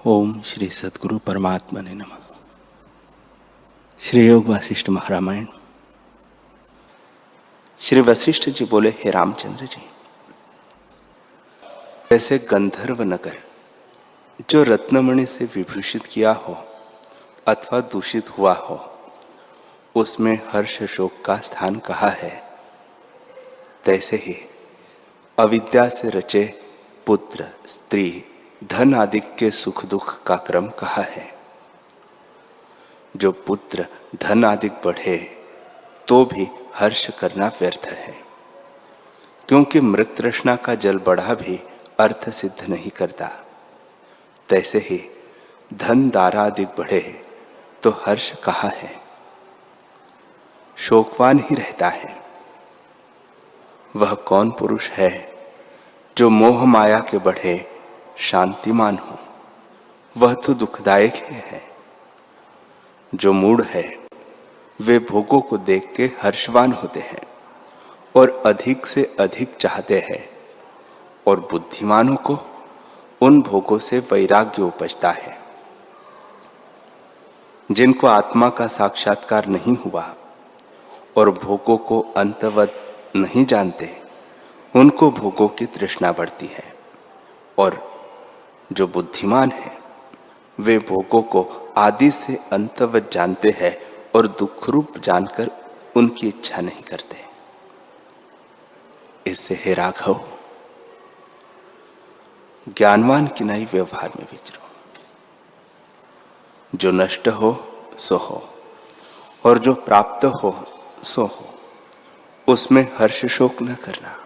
ओम श्री सद्गुरु परमात्मा ने नमः। श्री योग वशिष्ठ महारामायण। श्री वशिष्ठ जी बोले, हे रामचंद्र जी, ऐसे गंधर्व नगर जो रत्नमणि से विभूषित किया हो अथवा दूषित हुआ हो, उसमें हर्ष शोक का स्थान कहाँ है, तैसे ही अविद्या से रचे पुत्र, स्त्री, धन आदि के सुख दुख का क्रम कहाँ है। जो पुत्र धन आदि बढ़े तो भी हर्ष करना व्यर्थ है, क्योंकि मृत तृष्णा का जल बढ़ा भी अर्थ सिद्ध नहीं करता। तैसे ही धन दारा आदि बढ़े तो हर्ष कहाँ है, शोकवान ही रहता है। वह कौन पुरुष है जो मोह माया के बढ़े शांतिमान हो, वह तो दुखदायक ही है। जो मूढ़ है वे भोगों को देख के हर्षवान होते हैं और अधिक से अधिक चाहते हैं, और बुद्धिमानों को उन भोगों से वैराग्य उपजता है। जिनको आत्मा का साक्षात्कार नहीं हुआ और भोगों को अंतवत नहीं जानते, उनको भोगों की तृष्णा बढ़ती है, और जो बुद्धिमान है वे भोगों को आदि से अंतवत जानते हैं और दुख रूप जानकर उनकी इच्छा नहीं करते। इससे हे राघव, ज्ञानवान की नहीं व्यवहार में विचरो। जो नष्ट हो सो हो, और जो प्राप्त हो सो हो, उसमें हर्ष शोक न करना।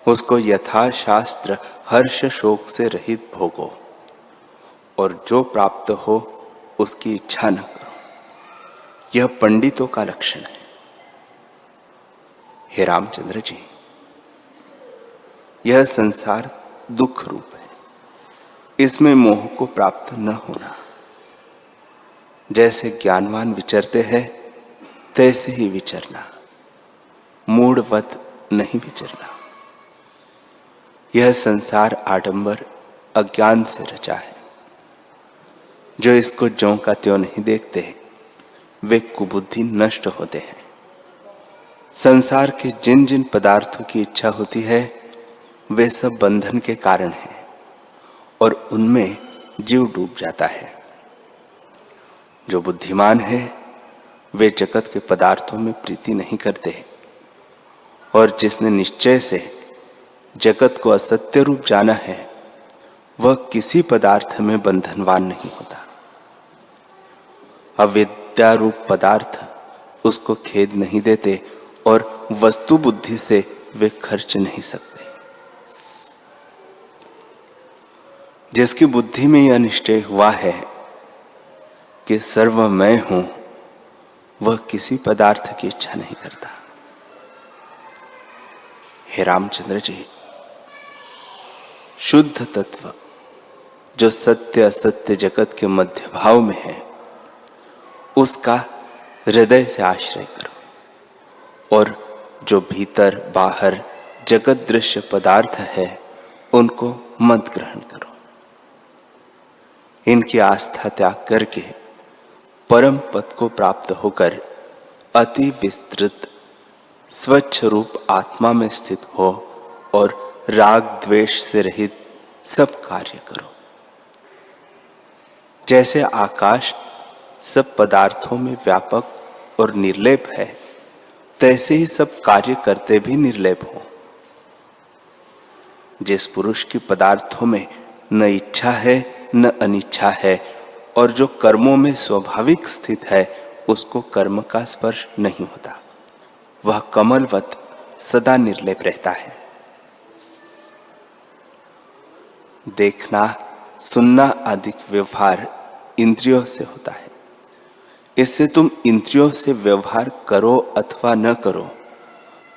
उसको यथाशास्त्र हर्ष शोक से रहित भोगो, और जो प्राप्त हो उसकी इच्छा न करो। यह पंडितों का लक्षण है। हे रामचंद्र जी, यह संसार दुख रूप है, इसमें मोह को प्राप्त न होना। जैसे ज्ञानवान विचरते हैं तैसे ही विचरना, मूढ़वत नहीं विचरना। यह संसार आडंबर अज्ञान से रचा है। जो इसको ज्यों का त्यों नहीं देखते, वे कुबुद्धि नष्ट होते हैं। संसार के जिन जिन पदार्थों की इच्छा होती है वे सब बंधन के कारण हैं, और उनमें जीव डूब जाता है। जो बुद्धिमान है वे जगत के पदार्थों में प्रीति नहीं करते, और जिसने निश्चय से जगत को असत्य रूप जाना है वह किसी पदार्थ में बंधनवान नहीं होता। अविद्या रूप पदार्थ उसको खेद नहीं देते, और वस्तु बुद्धि से वे खर्च नहीं सकते। जिसकी बुद्धि में यह निश्चय हुआ है कि सर्व मैं हूं, वह किसी पदार्थ की इच्छा नहीं करता। हे रामचंद्र जी, शुद्ध तत्व जो सत्य असत्य जगत के मध्य भाव में है, उसका हृदय से आश्रय करो, और जो भीतर बाहर जगत दृश्य पदार्थ है उनको मत ग्रहण करो। इनकी आस्था त्याग करके परम पद को प्राप्त होकर अति विस्तृत स्वच्छ रूप आत्मा में स्थित हो, और राग द्वेष से रहित सब कार्य करो। जैसे आकाश सब पदार्थों में व्यापक और निर्लेप है, तैसे ही सब कार्य करते भी निर्लेप हो। जिस पुरुष की पदार्थों में न इच्छा है न अनिच्छा है, और जो कर्मों में स्वाभाविक स्थित है, उसको कर्म का स्पर्श नहीं होता। वह कमलवत सदा निर्लेप रहता है। देखना, सुनना आदि व्यवहार इंद्रियों से होता है। इससे तुम इंद्रियों से व्यवहार करो अथवा न करो,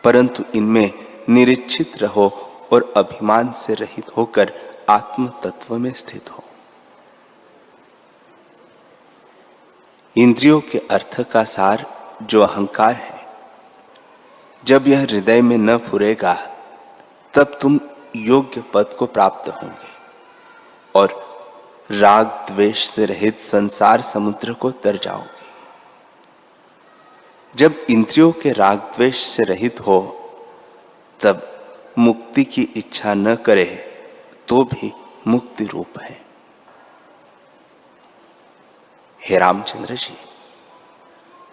परंतु इनमें निरीक्षित रहो और अभिमान से रहित होकर आत्म तत्व में स्थित हो। इंद्रियों के अर्थ का सार जो अहंकार है, जब यह हृदय में न फुरेगा तब तुम योग्य पद को प्राप्त होंगे। और राग द्वेष से रहित संसार समुद्र को तर जाओगे। जब इंद्रियों के राग द्वेष से रहित हो तब मुक्ति की इच्छा न करे तो भी मुक्ति रूप है। हे रामचंद्र जी,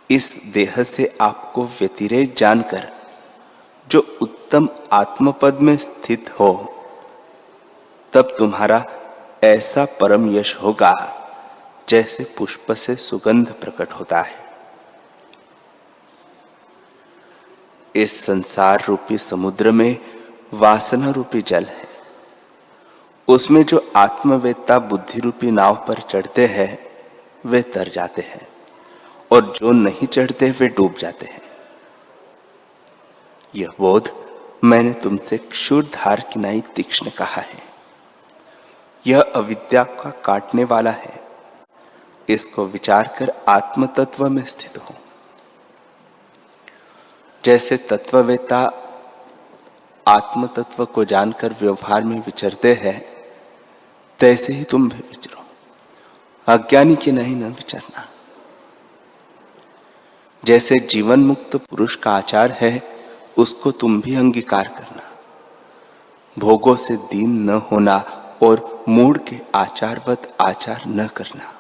इस देह से आपको व्यतिरेक जानकर जो उत्तम आत्मपद में स्थित हो, तब तुम्हारा ऐसा परम यश होगा जैसे पुष्प से सुगंध प्रकट होता है। इस संसार रूपी समुद्र में वासना रूपी जल है। उसमें जो आत्मवेत्ता बुद्धि रूपी नाव पर चढ़ते हैं वे तर जाते हैं, और जो नहीं चढ़ते वे डूब जाते हैं। यह बोध मैंने तुमसे क्षुरधार की नाई तीक्ष्ण कहा है। यह अविद्या का काटने वाला है। इसको विचार कर आत्म तत्व में स्थित हो। जैसे तत्ववेत्ता आत्म तत्व को जानकर व्यवहार में विचरते हैं, तैसे ही तुम भी विचरो। अज्ञानी के नहीं न विचरना। जैसे जीवन मुक्त पुरुष का आचार है, उसको तुम भी अंगीकार करना। भोगों से दीन न होना और मूढ़ के आचारवत आचार न करना।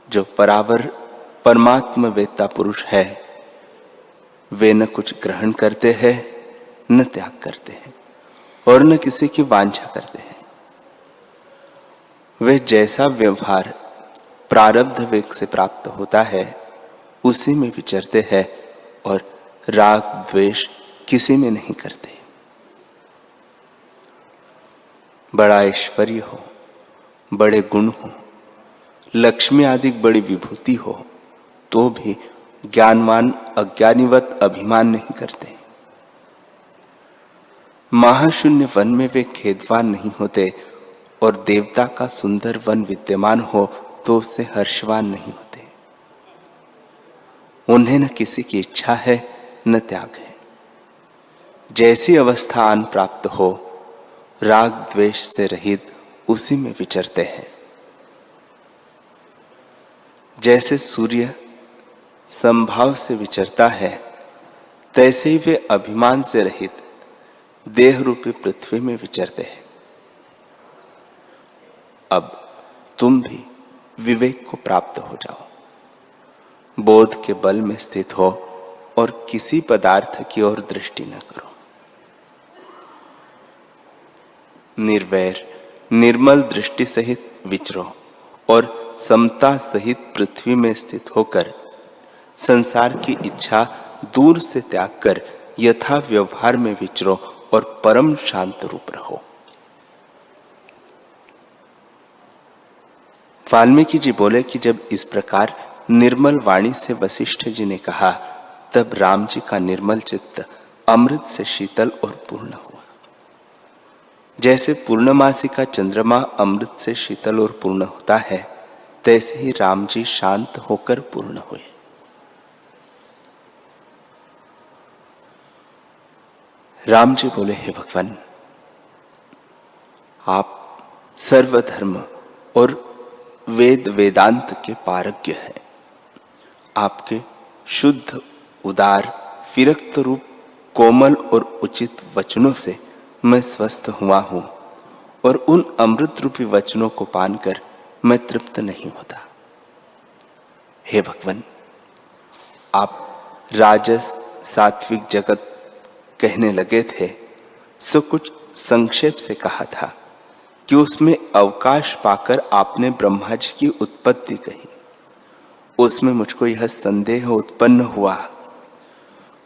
जो परावर परमात्म वेत्ता पुरुष है, वे न कुछ ग्रहण करते हैं, न त्याग करते हैं, और न किसी की वांछा करते हैं। वे जैसा व्यवहार प्रारब्ध वेग से प्राप्त होता है, उसी में विचरते हैं और राग द्वेष किसी में नहीं करते। बड़ा ऐश्वर्य हो, बड़े गुण हो, लक्ष्मी आदि बड़ी विभूति हो, तो भी ज्ञानवान अज्ञानीवत अभिमान नहीं करते। महाशून्य वन में वे खेदवान नहीं होते, और देवता का सुंदर वन विद्यमान हो तो उससे हर्षवान नहीं होते। उन्हें न किसी की इच्छा है न त्याग है। जैसी अवस्था आन प्राप्त हो, राग द्वेष से रहित उसी में विचरते हैं। जैसे सूर्य संभाव से विचरता है, तैसे ही वे अभिमान से रहित देह रूपी पृथ्वी में विचरते हैं। अब तुम भी विवेक को प्राप्त हो जाओ। बोध के बल में स्थित हो और किसी पदार्थ की ओर दृष्टि न करो। निर्वैर निर्मल दृष्टि सहित विचरो और समता सहित पृथ्वी में स्थित होकर संसार की इच्छा दूर से त्याग कर यथा व्यवहार में विचरो और परम शांत रूप रहो। वाल्मीकि जी बोले कि जब इस प्रकार निर्मल वाणी से वशिष्ठ जी ने कहा, तब राम जी का निर्मल चित्त अमृत से शीतल और पूर्ण हुआ। जैसे पूर्णमासी का चंद्रमा अमृत से शीतल और पूर्ण होता है, तैसे ही राम जी शांत होकर पूर्ण हुए। राम जी बोले, हे भगवान, आप सर्वधर्म और वेद वेदांत के पारज्ञ हैं। आपके शुद्ध उदार विरक्त रूप कोमल और उचित वचनों से मैं स्वस्थ हुआ हूं, और उन अमृत रूपी वचनों को पानकर मैं तृप्त नहीं होता। हे भगवान, आप राजस सात्विक जगत कहने लगे थे, सो कुछ संक्षेप से कहा था कि उसमें अवकाश पाकर आपने ब्रह्मा जी की उत्पत्ति कही। उसमें मुझको यह संदेह उत्पन्न हुआ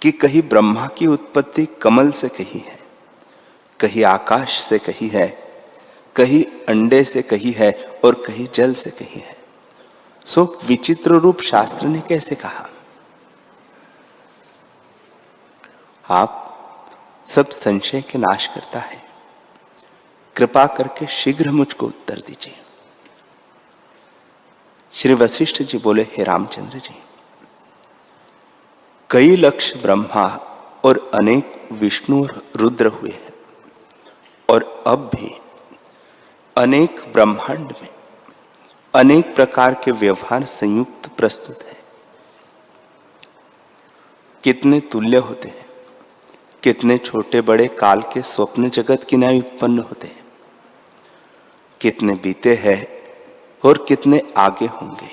कि कहीं ब्रह्मा की उत्पत्ति कमल से कही है, कहीं आकाश से कही है, कहीं अंडे से कही है और कहीं जल से कही है। सो विचित्र रूप शास्त्र ने कैसे कहा? आप सब संशय के नाश करता है, कृपा करके शीघ्र मुझको उत्तर दीजिए। श्री वशिष्ठ जी बोले, हे रामचंद्र जी, कई लक्ष ब्रह्मा और अनेक विष्णु और रुद्र हुए हैं, और अब भी अनेक ब्रह्मांड में अनेक प्रकार के व्यवहार संयुक्त प्रस्तुत है। कितने तुल्य होते हैं, कितने छोटे बड़े काल के स्वप्न जगत की न्याय उत्पन्न होते हैं, कितने बीते हैं और कितने आगे होंगे।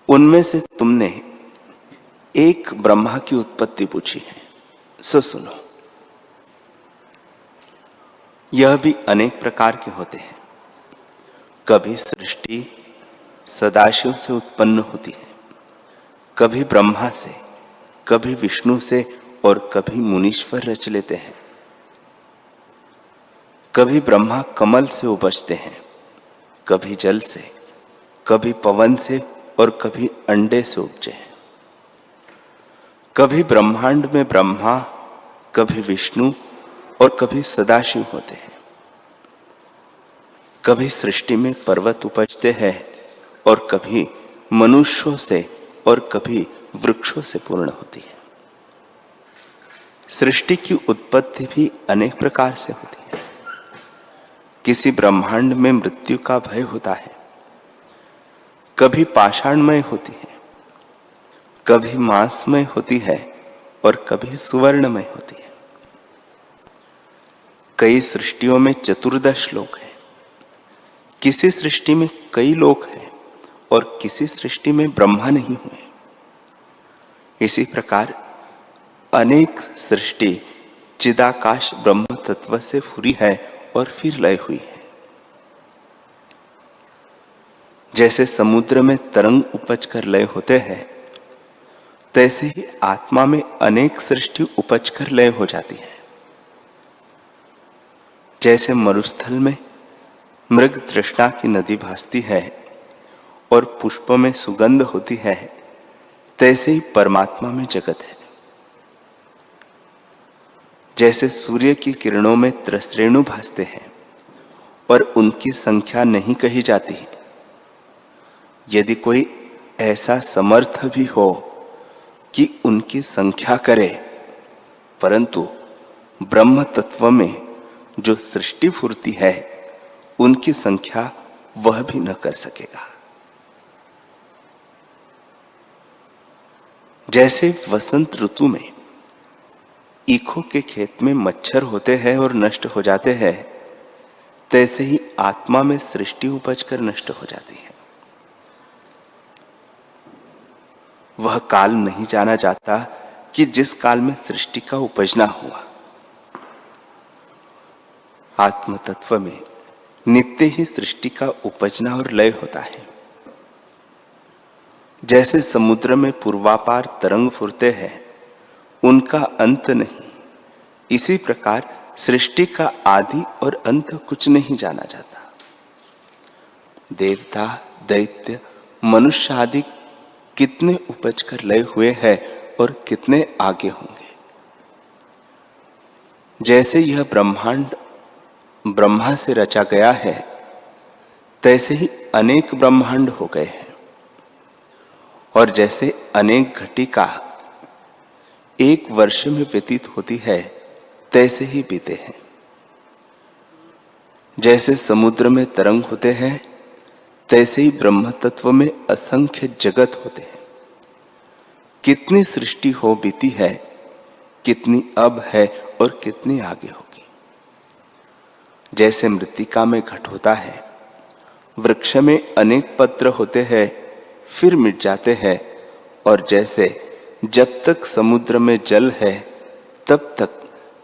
उनमें से तुमने एक ब्रह्मा की उत्पत्ति पूछी है, सो सुनो। यह भी अनेक प्रकार के होते हैं। कभी सृष्टि सदाशिव से उत्पन्न होती है, कभी ब्रह्मा से, कभी विष्णु से और कभी मुनीश्वर रच लेते हैं। कभी ब्रह्मा कमल से उपजते हैं, कभी जल से, कभी पवन से और कभी अंडे से उपजे हैं। कभी ब्रह्मांड में ब्रह्मा, कभी विष्णु और कभी सदाशिव होते हैं। कभी सृष्टि में पर्वत उपजते हैं और कभी मनुष्यों से और कभी वृक्षों से पूर्ण होती है। सृष्टि की उत्पत्ति भी अनेक प्रकार से होती है। किसी ब्रह्मांड में मृत्यु का भय होता है, कभी पाषाणमय होती है, कभी मांसमय होती है और कभी सुवर्णमय होती है। कई सृष्टियों में 14 लोक हैं, किसी सृष्टि में कई लोक हैं और किसी सृष्टि में ब्रह्मा नहीं हुए। इसी प्रकार अनेक सृष्टि चिदाकाश ब्रह्म तत्व से फूरी है और फिर लय हुई है। जैसे समुद्र में तरंग उपज कर लय होते हैं, तैसे ही आत्मा में अनेक सृष्टि उपज कर लय हो जाती है। जैसे मरुस्थल में मृग तृष्णा की नदी भासती है और पुष्प में सुगंध होती है, तैसे ही परमात्मा में जगत है। जैसे सूर्य की किरणों में त्रसरेणु भासते हैं और उनकी संख्या नहीं कही जाती, यदि कोई ऐसा समर्थ भी हो कि उनकी संख्या करे, परंतु ब्रह्म तत्व में जो सृष्टि फूर्ति है उनकी संख्या वह भी न कर सकेगा। जैसे वसंत ऋतु में ईखों के खेत में मच्छर होते हैं और नष्ट हो जाते हैं, तैसे ही आत्मा में सृष्टि उपज कर नष्ट हो जाती है। वह काल नहीं जाना जाता कि जिस काल में सृष्टि का उपजना हुआ। आत्म तत्व में नित्य ही सृष्टि का उपजना और लय होता है। जैसे समुद्र में पूर्वापार तरंग फुरते हैं, उनका अंत नहीं, इसी प्रकार सृष्टि का आदि और अंत कुछ नहीं जाना जाता। देवता, दैत्य, मनुष्य आदि कितने उपज कर लय हुए हैं और कितने आगे होंगे। जैसे यह ब्रह्मांड ब्रह्मा से रचा गया है, तैसे ही अनेक ब्रह्मांड हो गए हैं। और जैसे अनेक घटिका एक वर्ष में व्यतीत होती है, तैसे ही बीते हैं। जैसे समुद्र में तरंग होते हैं, तैसे ही ब्रह्म तत्व में असंख्य जगत होते हैं। कितनी सृष्टि हो बीती है, कितनी अब है और कितनी आगे होगी। जैसे मृत्तिका में घट होता है, वृक्ष में अनेक पत्र होते हैं फिर मिट जाते हैं, और जैसे जब तक समुद्र में जल है तब तक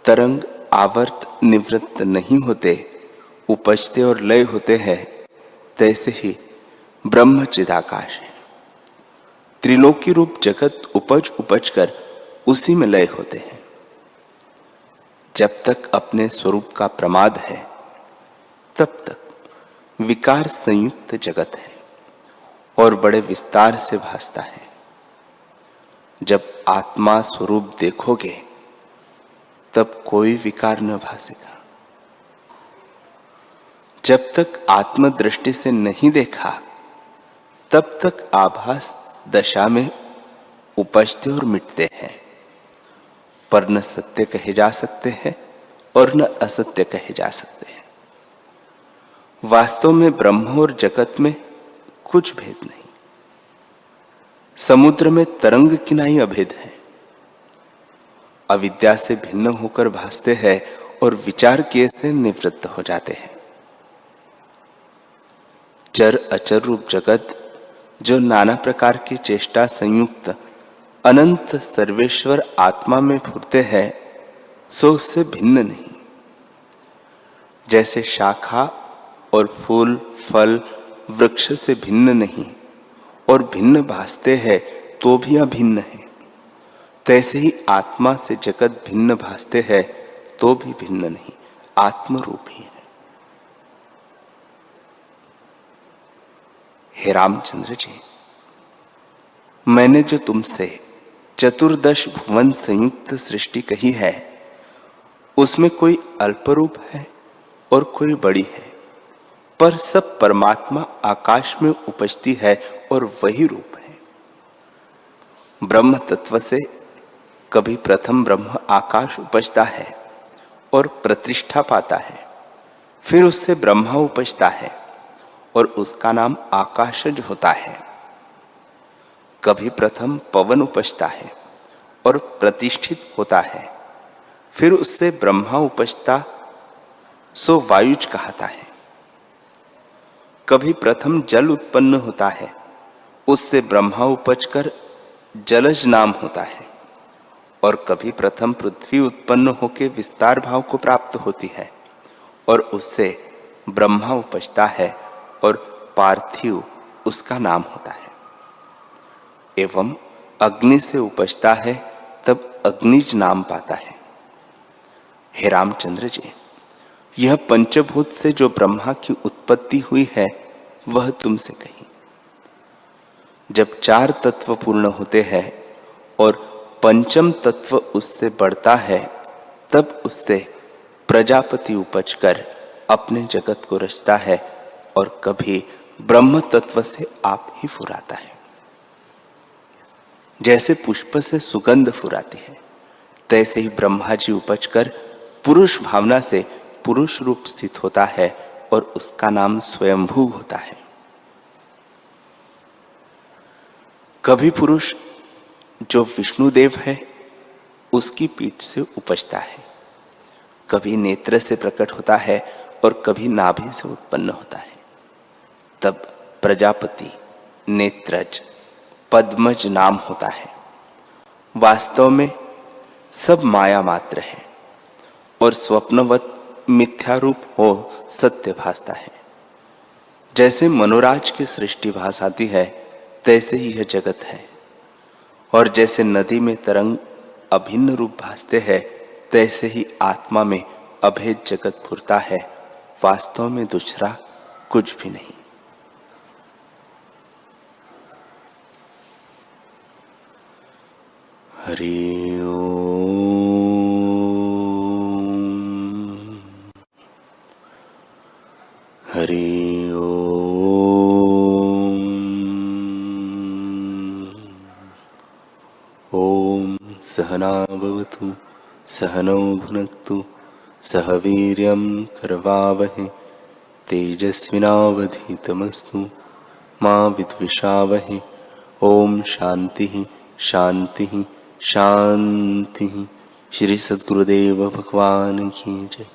तरंग आवर्त निवृत्त नहीं होते, उपजते और लय होते हैं, तैसे ही ब्रह्म चिदाकाश है। त्रिलोकी रूप जगत उपज उपज कर उसी में लय होते हैं। जब तक अपने स्वरूप का प्रमाद है, तब तक विकार संयुक्त जगत है और बड़े विस्तार से भासता है। जब आत्मा स्वरूप देखोगे, तब कोई विकार न भासेगा। जब तक आत्म दृष्टि से नहीं देखा, तब तक आभास दशा में उपजते और मिटते हैं, पर न सत्य कहे जा सकते हैं और न असत्य कहे जा सकते हैं। वास्तव में ब्रह्म और जगत में कुछ भेद नहीं। समुद्र में तरंग किनाई अभेद है। अविद्या से भिन्न होकर भासते हैं और विचार किए से निवृत्त हो जाते हैं। चर अचर रूप जगत जो नाना प्रकार की चेष्टा संयुक्त अनंत सर्वेश्वर आत्मा में फुरते हैं, सो उससे भिन्न नहीं। जैसे शाखा और फूल फल वृक्ष से भिन्न नहीं और भिन्न भासते हैं तो भी अभिन्न है, तैसे ही आत्मा से जगत भिन्न भासते हैं तो भी भिन्न नहीं, आत्मरूप ही है। हे रामचंद्र जी, मैंने जो तुमसे चतुर्दश भुवन संयुक्त सृष्टि कही है, उसमें कोई अल्परूप है और कोई बड़ी है, पर सब परमात्मा आकाश में उपजती है और वही रूप है। ब्रह्म तत्व से कभी प्रथम ब्रह्म आकाश उपजता है और प्रतिष्ठा पाता है, फिर उससे ब्रह्मा उपजता है और उसका नाम आकाशज होता है। कभी प्रथम पवन उपजता है और प्रतिष्ठित होता है, फिर उससे ब्रह्मा उपजता सो वायुज कहता है। कभी प्रथम जल उत्पन्न होता है, उससे ब्रह्मा उपजकर जलज नाम होता है, और कभी प्रथम पृथ्वी उत्पन्न होकर विस्तार भाव को प्राप्त होती है और उससे ब्रह्मा उपजता है और पार्थिव उसका नाम होता है। एवं अग्नि से उपजता है तब अग्निज नाम पाता है। हे रामचंद्र जी, यह पंचभूत से जो ब्रह्मा की उत्पत्ति हुई है वह तुमसे कही। जब चार तत्व पूर्ण होते हैं और पंचम तत्व उससे बढ़ता है, तब उससे प्रजापति उपजकर अपने जगत को रचता है और कभी ब्रह्म तत्व से आप ही फुराता है। जैसे पुष्प से सुगंध फुराती है, तैसे ही ब्रह्मा जी उपजकर पुरुष भावना से पुरुष रूप स्थित होता है और उसका नाम स्वयंभू होता है। कभी पुरुष जो विष्णुदेव है उसकी पीठ से उपजता है, कभी नेत्र से प्रकट होता है और कभी नाभि से उत्पन्न होता है। तब प्रजापति नेत्रज पद्मज नाम होता है। वास्तव में सब माया मात्र है और स्वप्नवत मिथ्या रूप हो सत्य भासता है। जैसे मनोराज की सृष्टि भास आती है, तैसे ही यह जगत है। और जैसे नदी में तरंग अभिन्न रूप भासते हैं, तैसे ही आत्मा में अभेद जगत फुरता है। वास्तव में दूसरा कुछ भी नहीं। हरि ओम। हरि ओम। ओम सहना भवतु सहनौ भुनक्तु सह वीर्यं करवावहै तेजस्विनावधीतमस्तु मा विद्विषावहै। ओम शांति शांति शांति। श्री सद्गुरुदेव भगवान की जय।